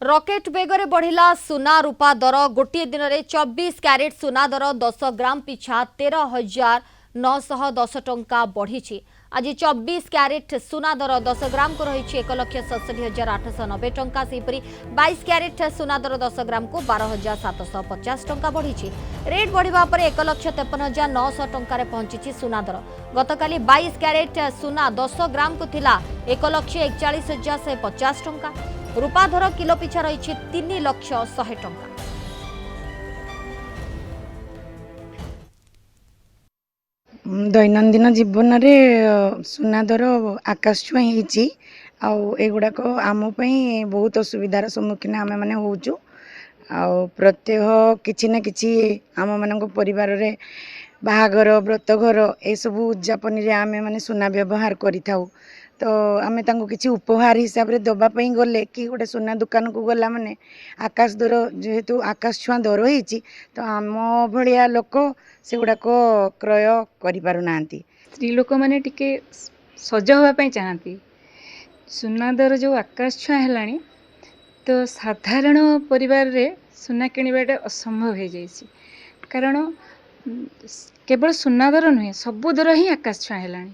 Rocket बेगरे बढ़िला सुना रूपा दर गोटे दिन में 24 क्यारेट सुना दर 10 ग्राम पिछा 13,910 टंका बढ़ी। आज 24 क्यारेट सुना दर 10 ग्राम को रही 1,67,890 टंका। सेहीपरि 22 क्यारेट सुना दर 10 ग्राम को 12,750 टंका बढ़ी। रेट बढ़िबा पर 1,53,900 टंका पहुंची सुना दर। गतकाली 22 क्यारेट सुना 10 ग्राम को थिला 1,41,150 टंका। रूपा दर किलो पिछा रही 3,100,000 टंका। दैनंदिन जीवन में सुना दर आकाश छुआ एगुड़ाक आम बहुत असुविधार सम्मुखीन आम मैंने होचु। प्रत्येक किछि ना किछि आम मान परिवार रे बाहागर व्रतघर ए सब उद्यापन आम मैंने सुना व्यवहार करि थाउ। तो आम किसी उपहार हिसाब से दवापाई गले कि गोटे सुना दुकान को गला माने आकाश दर जेहेतु आकाश छुआ दर होती तो आम भलिया लोक से गुड़ाक क्रय करें। स्त्री लोक मैंने टिके सज होगापी चाहती। सुना दर जो आकाश छुआ है तो साधारण परिवार रे सुना किणवाटा असंभव हो जाइए। कारण केवल सुना दर नुहे सबू दर ही आकाश छुआ है।